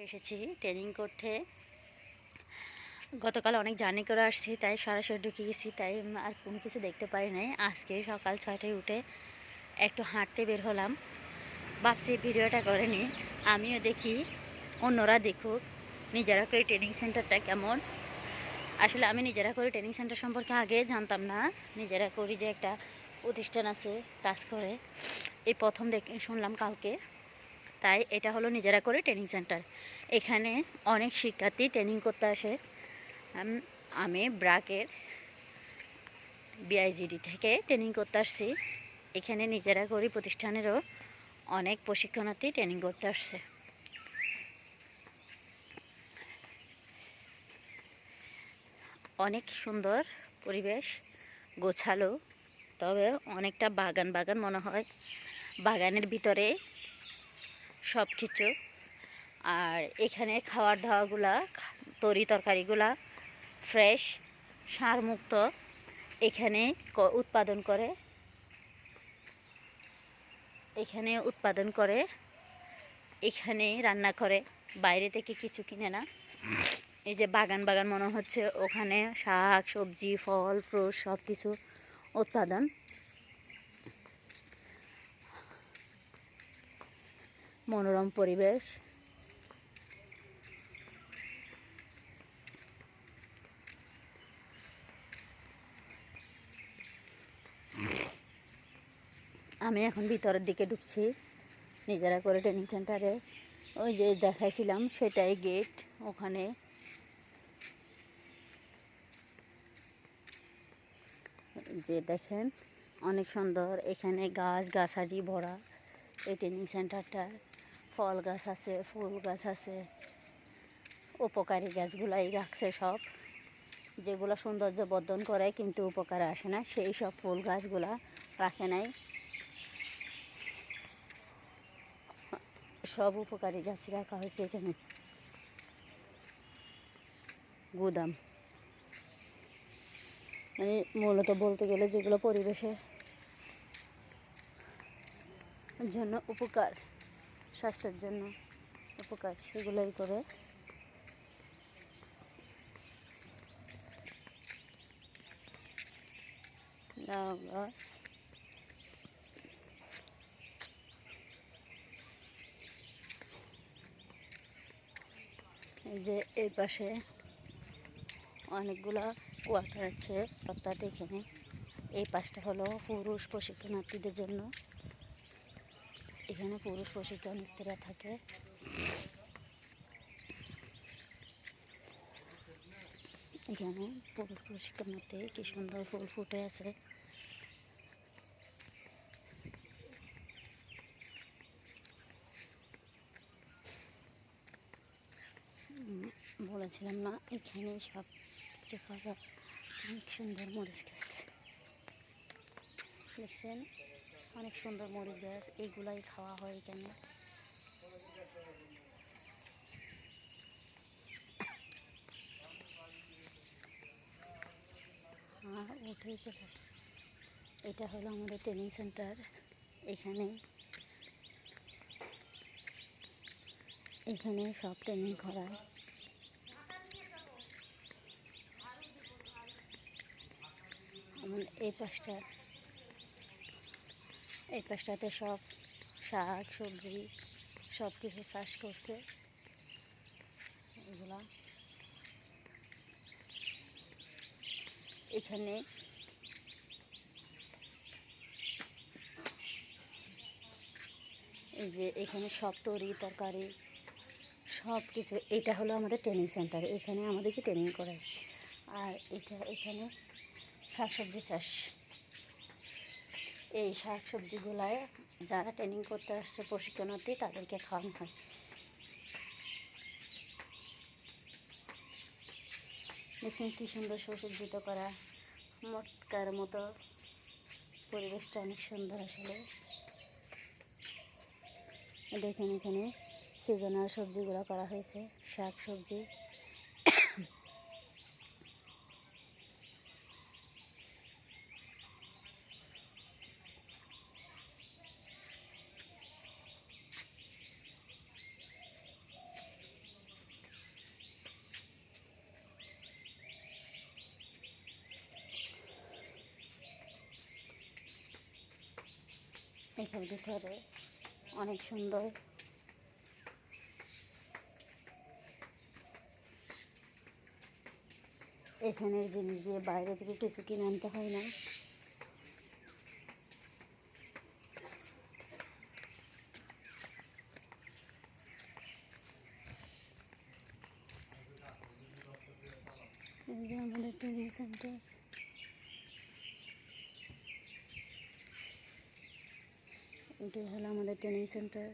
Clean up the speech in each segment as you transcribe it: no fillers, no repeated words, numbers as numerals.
এসেছি ট্রেনিং করতে। গতকাল অনেক জার্নি করে আসছি, তাই সরাসরি ঢুকে গেছি, তাই আর কোনো কিছু দেখতে পারি নাই। আজকে সকাল 6টায় উঠে একটু হাঁটতে বের হলাম। ভাবছি ভিডিওটা করে নিই, আমিও দেখি, অন্যরা দেখুক নিজেরা করে ট্রেনিং সেন্টারটা কেমন। আসলে আমি নিজেরা করে ট্রেনিং সেন্টার সম্পর্কে আগে জানতাম না। নিজেরা করি যে একটা প্রতিষ্ঠান আছে কাজ করে, এই প্রথম শুনলাম কালকে। তাই এটা হলো নিজেরা করে ট্রেনিং সেন্টার। এখানে অনেক শিক্ষার্থী ট্রেনিং করতে আসে। আমি ব্রাকের বিআইজিডি থেকে ট্রেনিং করতে আসছি। এখানে নিজেরা করি প্রতিষ্ঠানেরও অনেক প্রশিক্ষণার্থী ট্রেনিং করতে আসছে। অনেক সুন্দর পরিবেশ, গোছালো, তবে অনেকটা বাগান বাগান মনে হয়। বাগানের ভিতরে সব কিছু। আর এখানে খাওয়ার দাওয়াগুলা, তরি তরকারিগুলা ফ্রেশ, সারমুক্ত এখানে উৎপাদন করে। এখানে রান্না করে, বাইরে থেকে কিছু কিনে না। এই যে বাগান বাগান মনে হচ্ছে, ওখানে শাক সবজি ফল ফ্রুট সব কিছু উৎপাদন। মনোরম পরিবেশ। আমি এখন ভিতরের দিকে ঢুকছি নিজেরা করে ট্রেনিং সেন্টারে। ওই যে দেখাইছিলাম সেটাই গেট। ওখানে যে দেখেন অনেক সুন্দর, এখানে গাছ গাছালি ভরা এই ট্রেনিং সেন্টারটা। ফল গাছ আছে, ফুল গাছ আছে, উপকারী গাছগুলাই রাখছে সব, যেগুলো সৌন্দর্য বর্ধন করে কিন্তু উপকারে আসে না, সেই সব ফুল গাছগুলা রাখে নাই। সব উপকারী গাছ রাখা হয়েছে এখানে। গুদাম মানে মূলত বলতে গেলে যেগুলো পরিবেশের জন্য উপকার, স্বাস্থ্যের জন্য উপকার, সেগুলোই করে। এই যে এই পাশে অনেকগুলা কোয়ার্টার আছে, অর্থাৎ এখানে এই পাশটা হলো পুরুষ প্রশিক্ষণার্থীদের জন্য। এখানে পুরুষ প্রশিক্ষণার্থীরা থাকে। এখানে পুরুষ প্রশিক্ষণার্থী, কি সুন্দর ফুল ফুটে আছে। বলেছিলাম না, এখানে সব কিছু পাওয়া। অনেক সুন্দর মরিচ গাছ দেখছেন, অনেক সুন্দর মরিচ গাছ, এইগুলাই খাওয়া হয় এখানে। উঠেই চলে আসে। এটা হলো আমাদের ট্রেনিং সেন্টার। এখানে সব ট্রেনিং করায়। এই পাশটাতে সব শাক সবজি সব কিছু চাষ করছে। এগুলা এখানে এই যে এখানে সব তরি তরকারি সব কিছু। এটা হলো আমাদের ট্রেনিং সেন্টার, এখানে আমাদেরকে ট্রেনিং করায়। আর এখানে শাকসবজি চাষ। এই শাকসবজিগুলায় যারা ট্রেনিং করতে আসছে প্রশিক্ষণার্থী, তাদেরকে খাওয়ানো হয়। দেখছেন কী সুন্দর সুসজ্জিত করা, মটকার মতো। পরিবেশটা অনেক সুন্দর আসলে। দেখেন এখানে সিজনাল সবজিগুলো করা হয়েছে, শাক সবজি। দেখেন ভিতরে অনেক সুন্দর। এখানের জিনিস দিয়ে বাইরে থেকে কিছু কিনে আনতে হয় না। এই যে আমাদের ট্রেনিং সেন্টার, এটি হলো আমাদের ট্রেনিং সেন্টার।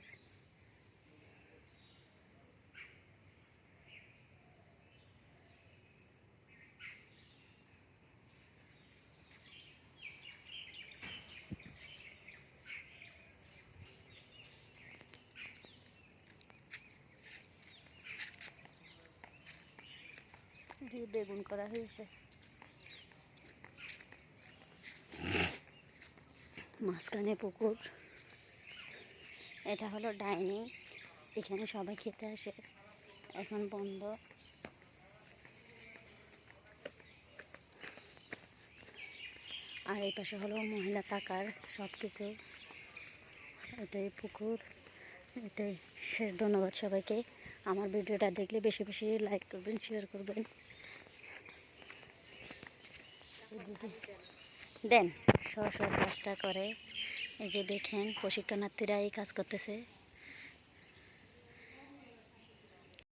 এটি বেগুন করা হয়েছে, মাঝখানে পুকুর। এটা হলো ডাইনিং, এখানে সবাই খেতে আসে, এখন বন্ধ। আর এই পাশে হলো মহিলা থাকার সব কিছু। এটাই পুকুর, এটাই শেষ। ধন্যবাদ সবাইকে। আমার ভিডিওটা দেখলে বেশি বেশি লাইক করবেন, শেয়ার করবেন। দেন কাজটা করে। এই যে দেখেন প্রশিক্ষণার্থীরা এই কাজ করতেছে।